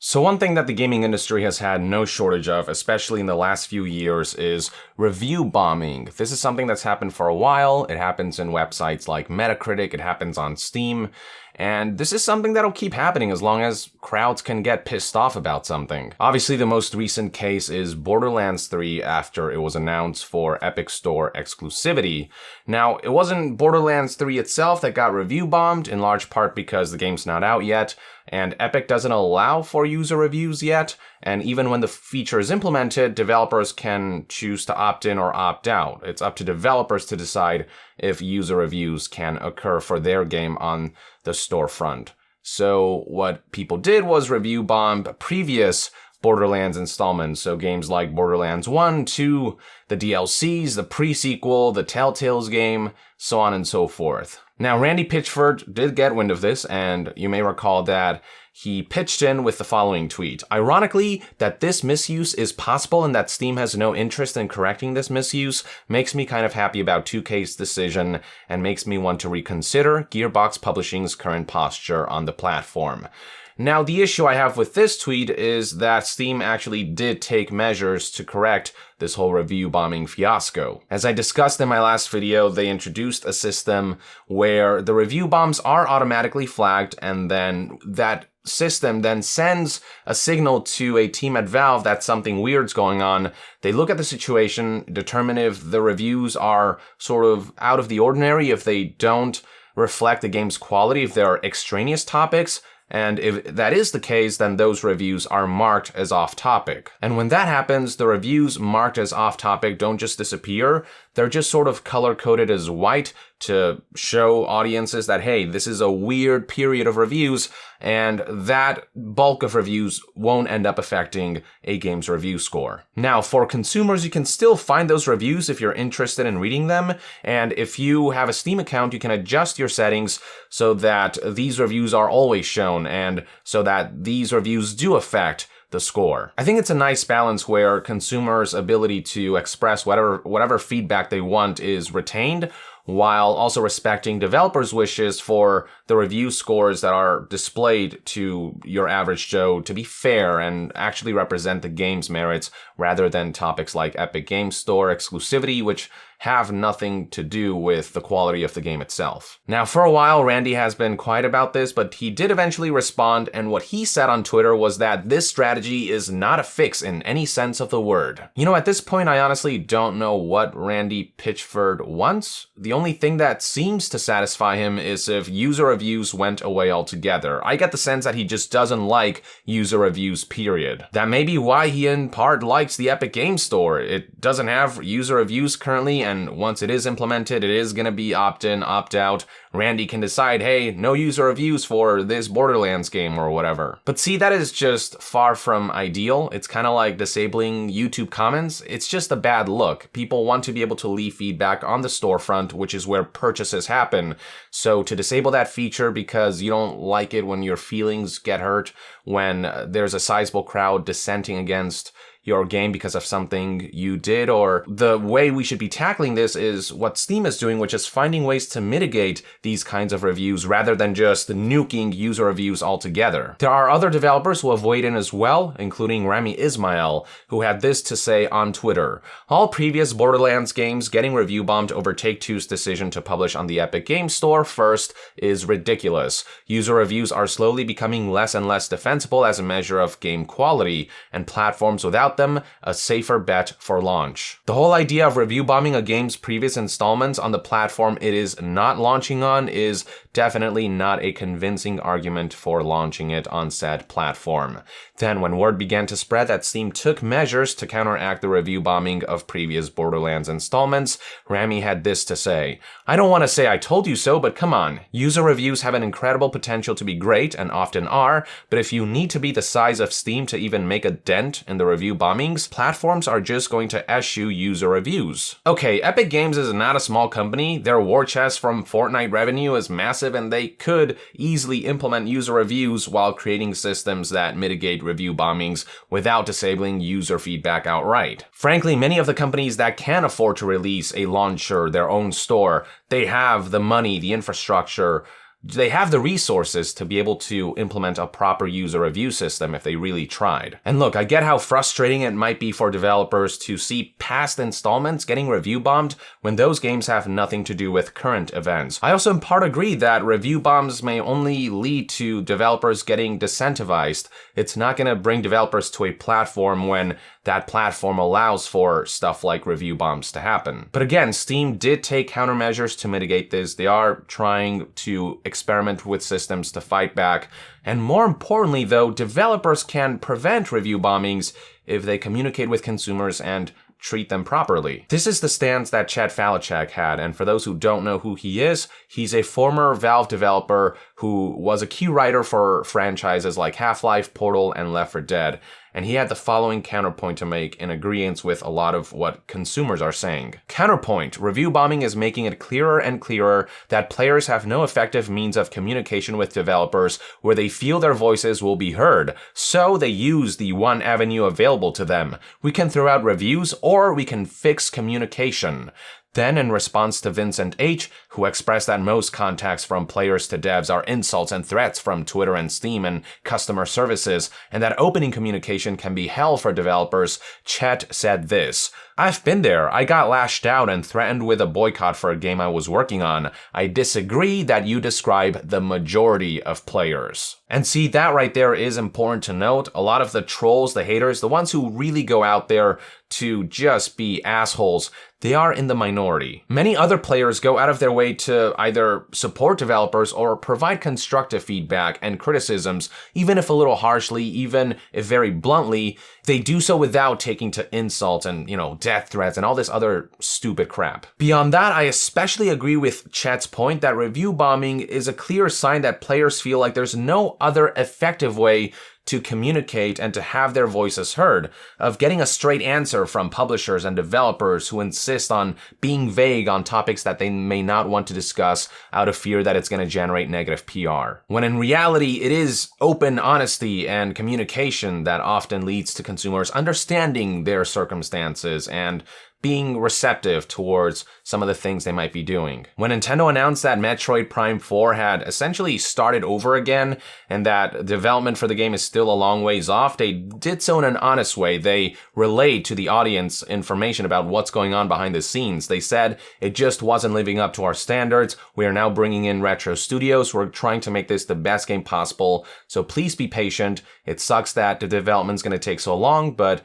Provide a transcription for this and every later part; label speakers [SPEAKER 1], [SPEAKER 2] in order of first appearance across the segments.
[SPEAKER 1] So one thing that the gaming industry has had no shortage of, especially in the last few years, is review bombing. This is something that's happened for a while. It happens in websites like Metacritic, it happens on Steam, and this is something that'll keep happening as long as crowds can get pissed off about something. Obviously, the most recent case is Borderlands 3 after it was announced for Epic Store exclusivity. Now, it wasn't Borderlands 3 itself that got review bombed, in large part because the game's not out yet, and Epic doesn't allow for user reviews yet, and even when the feature is implemented, developers can choose to opt in or opt out. It's up to developers to decide if user reviews can occur for their game on the storefront. So what people did was review bomb previous Borderlands installments, so games like Borderlands 1, 2, the DLCs, the pre-sequel, the Telltale's game, so on and so forth. Now, Randy Pitchford did get wind of this, and you may recall that he pitched in with the following tweet. Ironically, that this misuse is possible and that Steam has no interest in correcting this misuse makes me kind of happy about 2K's decision and makes me want to reconsider Gearbox Publishing's current posture on the platform. Now, the issue I have with this tweet is that Steam actually did take measures to correct this whole review bombing fiasco. As I discussed in my last video, they introduced a system where the review bombs are automatically flagged, and then that system then sends a signal to a team at Valve that something weird's going on. They look at the situation, determine if the reviews are sort of out of the ordinary, if they don't reflect the game's quality, if there are extraneous topics, and if that is the case, then those reviews are marked as off-topic. And when that happens, the reviews marked as off-topic don't just disappear, they're just sort of color-coded as white to show audiences that, hey, this is a weird period of reviews, and that bulk of reviews won't end up affecting a game's review score. Now, for consumers, you can still find those reviews if you're interested in reading them, and if you have a Steam account, you can adjust your settings so that these reviews are always shown, and so that these reviews do affect the score. I think it's a nice balance where consumers' ability to express whatever feedback they want is retained, while also respecting developers' wishes for the review scores that are displayed to your average Joe to be fair and actually represent the game's merits rather than topics like Epic Games Store exclusivity, which have nothing to do with the quality of the game itself. Now, for a while, Randy has been quiet about this, but he did eventually respond, and what he said on Twitter was that this strategy is not a fix in any sense of the word. You know, at this point, I honestly don't know what Randy Pitchford wants. The only thing that seems to satisfy him is if user reviews went away altogether. I get the sense that he just doesn't like user reviews, period. That may be why he in part likes the Epic Games Store. It doesn't have user reviews currently, and once it is implemented, it is going to be opt-in, opt-out. Randy can decide, hey, no user reviews for this Borderlands game or whatever. But see, that is just far from ideal. It's kind of like disabling YouTube comments. It's just a bad look. People want to be able to leave feedback on the storefront, which is where purchases happen. So to disable that feature because you don't like it when your feelings get hurt, when there's a sizable crowd dissenting against your game because of something you did, or the way we should be tackling this is what Steam is doing, which is finding ways to mitigate these kinds of reviews rather than just nuking user reviews altogether. There are other developers who have weighed in as well, including Rami Ismail, who had this to say on Twitter. All previous Borderlands games getting review bombed over Take-Two's decision to publish on the Epic Games Store first is ridiculous. User reviews are slowly becoming less and less defensible as a measure of game quality, and platforms without them a safer bet for launch. The whole idea of review bombing a game's previous installments on the platform it is not launching on is definitely not a convincing argument for launching it on said platform. Then, when word began to spread that Steam took measures to counteract the review bombing of previous Borderlands installments, Rami had this to say. I don't want to say I told you so, but come on. User reviews have an incredible potential to be great, and often are, but if you need to be the size of Steam to even make a dent in the review bombings, platforms are just going to eschew user reviews. Okay, Epic Games is not a small company. Their war chest from Fortnite revenue is massive, and they could easily implement user reviews while creating systems that mitigate review bombings without disabling user feedback outright. Frankly, many of the companies that can afford to release a launcher, their own store, they have the money, the infrastructure, they have the resources to be able to implement a proper user review system if they really tried. And look, I get how frustrating it might be for developers to see past installments getting review bombed when those games have nothing to do with current events. I also in part agree that review bombs may only lead to developers getting decentivized. It's not going to bring developers to a platform when that platform allows for stuff like review bombs to happen. But again, Steam did take countermeasures to mitigate this. They are trying to experiment with systems to fight back. And more importantly, though, developers can prevent review bombings if they communicate with consumers and treat them properly. This is the stance that Chet Falachek had, and for those who don't know who he is, he's a former Valve developer who was a key writer for franchises like Half-Life, Portal, and Left 4 Dead. And he had the following counterpoint to make in agreeance with a lot of what consumers are saying. Counterpoint: review bombing is making it clearer and clearer that players have no effective means of communication with developers where they feel their voices will be heard, so they use the one avenue available to them. We can throw out reviews or we can fix communication. Then, in response to Vincent H., who expressed that most contacts from players to devs are insults and threats from Twitter and Steam and customer services, and that opening communication can be hell for developers, Chet said this: "I've been there. I got lashed out and threatened with a boycott for a game I was working on. I disagree that you describe the majority of players." And see, that right there is important to note. A lot of the trolls, the haters, the ones who really go out there to just be assholes, they are in the minority. Many other players go out of their way to either support developers or provide constructive feedback and criticisms, even if a little harshly, even if very bluntly. They do so without taking to insult and, death threats and all this other stupid crap. Beyond that, I especially agree with Chet's point that review bombing is a clear sign that players feel like there's no other effective way to communicate and to have their voices heard, of getting a straight answer from publishers and developers who insist on being vague on topics that they may not want to discuss out of fear that it's going to generate negative PR. When in reality, it is open honesty and communication that often leads to consumers understanding their circumstances and being receptive towards some of the things they might be doing. When Nintendo announced that Metroid Prime 4 had essentially started over again and that development for the game is still a long ways off, they did so in an honest way. They relayed to the audience information about what's going on behind the scenes. They said it just wasn't living up to our standards. We are now bringing in Retro Studios. We're trying to make this the best game possible. So please be patient. It sucks that the development's going to take so long, but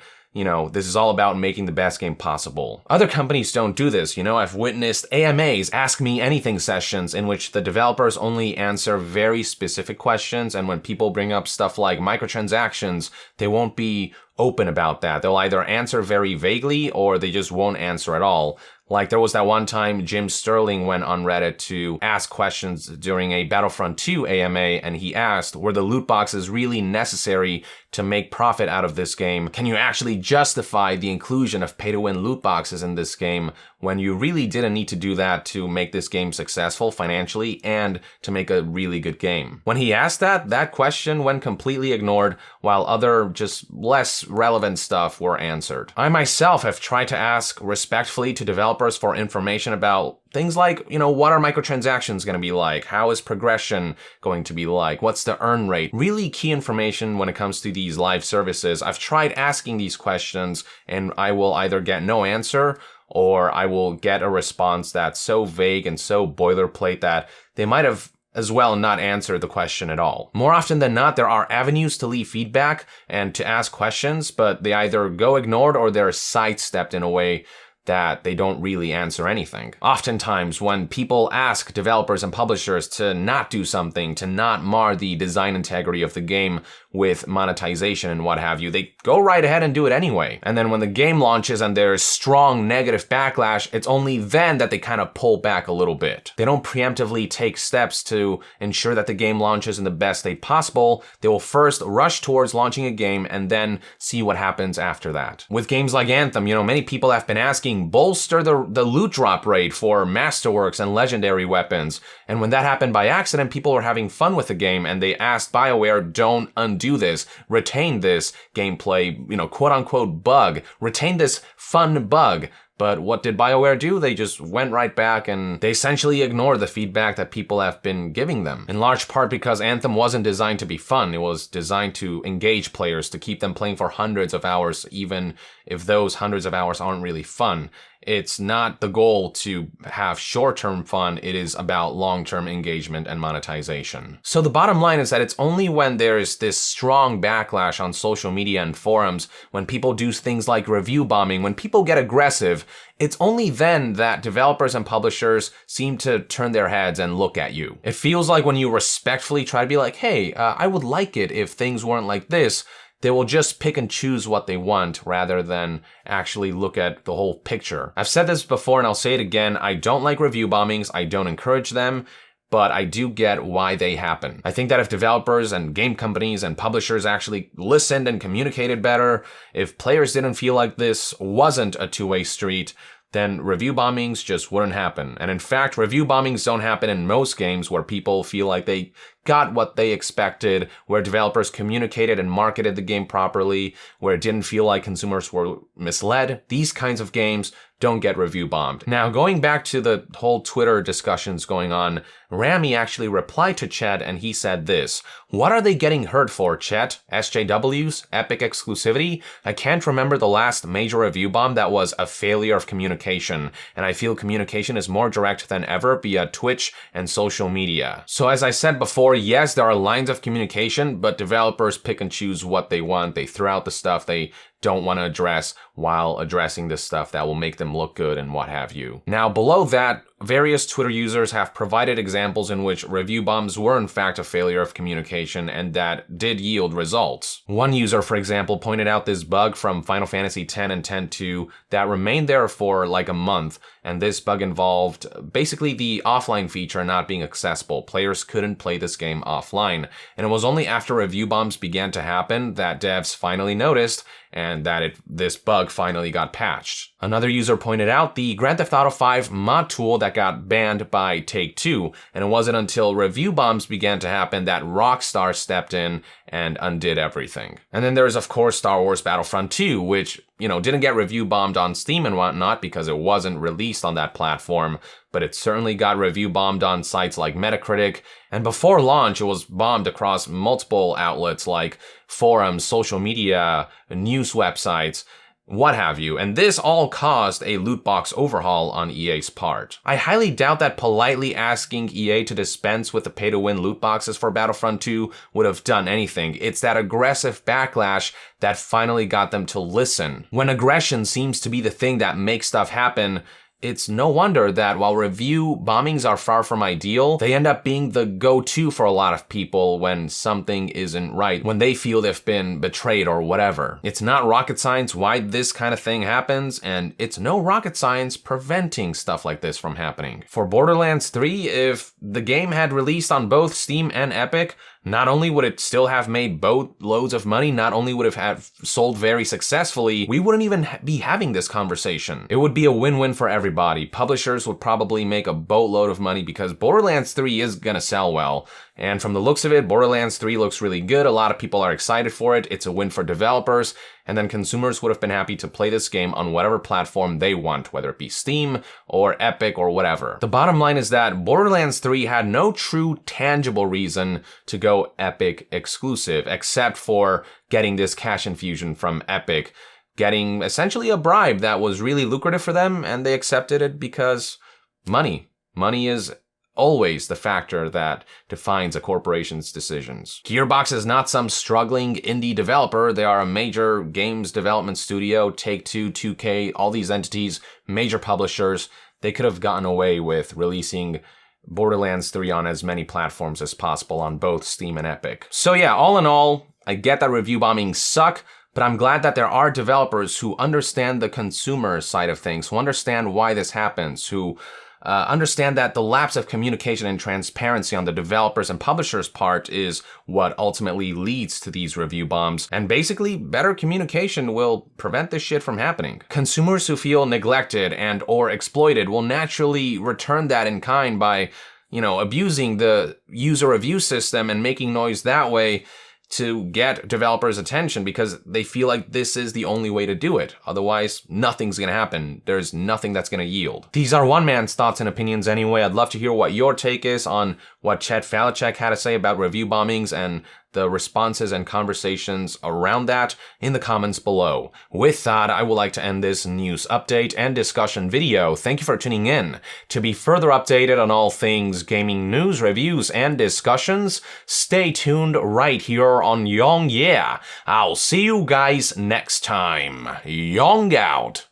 [SPEAKER 1] this is all about making the best game possible. Other companies don't do this. I've witnessed AMAs, Ask Me Anything sessions, in which the developers only answer very specific questions, and when people bring up stuff like microtransactions, they won't be open about that. They'll either answer very vaguely or they just won't answer at all. Like there was that one time Jim Sterling went on Reddit to ask questions during a Battlefront 2 AMA, and he asked, were the loot boxes really necessary to make profit out of this game? Can you actually justify the inclusion of pay-to-win loot boxes in this game when you really didn't need to do that to make this game successful financially and to make a really good game? When he asked that question went completely ignored, while other just less relevant stuff were answered. I myself have tried to ask respectfully to developers for information about things like, what are microtransactions going to be like? How is progression going to be like? What's the earn rate? Really key information when it comes to these live services. I've tried asking these questions and I will either get no answer or I will get a response that's so vague and so boilerplate that they might have as well not answer the question at all. More often than not, there are avenues to leave feedback and to ask questions, but they either go ignored or they're sidestepped in a way that they don't really answer anything. Oftentimes, when people ask developers and publishers to not do something, to not mar the design integrity of the game with monetization and what have you, they go right ahead and do it anyway. And then when the game launches and there's strong negative backlash, it's only then that they kind of pull back a little bit. They don't preemptively take steps to ensure that the game launches in the best state possible. They will first rush towards launching a game and then see what happens after that. With games like Anthem, many people have been asking, bolster the loot drop rate for Masterworks and legendary weapons. And when that happened by accident, people were having fun with the game and they asked BioWare, don't undo this, retain this gameplay, quote unquote bug, retain this fun bug. But what did BioWare do? They just went right back and they essentially ignored the feedback that people have been giving them. In large part because Anthem wasn't designed to be fun. It was designed to engage players, to keep them playing for hundreds of hours, even if those hundreds of hours aren't really fun. It's not the goal to have short-term fun. It is about long-term engagement and monetization. So the bottom line is that it's only when there is this strong backlash on social media and forums, when people do things like review bombing, when people get aggressive, it's only then that developers and publishers seem to turn their heads and look at you. It feels like when you respectfully try to be like, hey, I would like it if things weren't like this, they will just pick and choose what they want rather than actually look at the whole picture. I've said this before and I'll say it again. I don't like review bombings. I don't encourage them, but I do get why they happen. I think that if developers and game companies and publishers actually listened and communicated better, if players didn't feel like this wasn't a two-way street, then review bombings just wouldn't happen. And in fact, review bombings don't happen in most games where people feel like they got what they expected, where developers communicated and marketed the game properly, where it didn't feel like consumers were misled. These kinds of games don't get review bombed. Now, going back to the whole Twitter discussions going on, Rami actually replied to Chet and he said this: "What are they getting hurt for, Chet? SJWs? Epic exclusivity? I can't remember the last major review bomb that was a failure of communication, and I feel communication is more direct than ever via Twitch and social media." So as I said before, yes, there are lines of communication, but developers pick and choose what they want. They throw out the stuff they don't want to address while addressing the stuff that will make them look good and what have you. Now, below that, various Twitter users have provided examples in which review bombs were in fact a failure of communication and that did yield results. One user, for example, pointed out this bug from Final Fantasy X and X-2 that remained there for like a month, and this bug involved basically the offline feature not being accessible. Players couldn't play this game offline, and it was only after review bombs began to happen that devs finally noticed and that this bug finally got patched. Another user pointed out the Grand Theft Auto 5 mod tool that got banned by Take-Two, and it wasn't until review bombs began to happen that Rockstar stepped in and undid everything. And then there's of course Star Wars Battlefront 2, which, didn't get review bombed on Steam and whatnot because it wasn't released on that platform, but it certainly got review bombed on sites like Metacritic, and before launch it was bombed across multiple outlets like forums, social media, news websites, what have you, and this all caused a loot box overhaul on EA's part. I highly doubt that politely asking EA to dispense with the pay-to-win loot boxes for Battlefront 2 would have done anything. It's that aggressive backlash that finally got them to listen. When aggression seems to be the thing that makes stuff happen, it's no wonder that while review bombings are far from ideal, they end up being the go-to for a lot of people when something isn't right, when they feel they've been betrayed or whatever. It's not rocket science why this kind of thing happens, and it's no rocket science preventing stuff like this from happening. For Borderlands 3, if the game had released on both Steam and Epic, not only would it still have made boatloads of money, not only would it have sold very successfully, we wouldn't even be having this conversation. It would be a win-win for everybody. Publishers would probably make a boatload of money because Borderlands 3 is gonna sell well. And from the looks of it, Borderlands 3 looks really good. A lot of people are excited for it. It's a win for developers. And then consumers would have been happy to play this game on whatever platform they want, whether it be Steam or Epic or whatever. The bottom line is that Borderlands 3 had no true tangible reason to go Epic exclusive, except for getting this cash infusion from Epic, getting essentially a bribe that was really lucrative for them, and they accepted it because money. Money is always the factor that defines a corporation's decisions. Gearbox is not some struggling indie developer. They are a major games development studio, Take-Two, 2K, all these entities, major publishers. They could have gotten away with releasing Borderlands 3 on as many platforms as possible on both Steam and Epic. So yeah, all in all, I get that review bombings suck, but I'm glad that there are developers who understand the consumer side of things, who understand why this happens, who understand that the lapse of communication and transparency on the developers and publishers' part is what ultimately leads to these review bombs, and basically better communication will prevent this shit from happening. Consumers who feel neglected and or exploited will naturally return that in kind by, abusing the user review system and making noise that way. to get developers' attention because they feel like this is the only way to do it. Otherwise, nothing's gonna happen. There's nothing that's gonna yield. These are one man's thoughts and opinions anyway. I'd love to hear what your take is on what Chet Falachek had to say about review bombings and the responses and conversations around that in the comments below. With that, I would like to end this news update and discussion video. Thank you for tuning in. To be further updated on all things gaming news, reviews, and discussions, stay tuned right here on Yong Yeah. I'll see you guys next time. Yong out.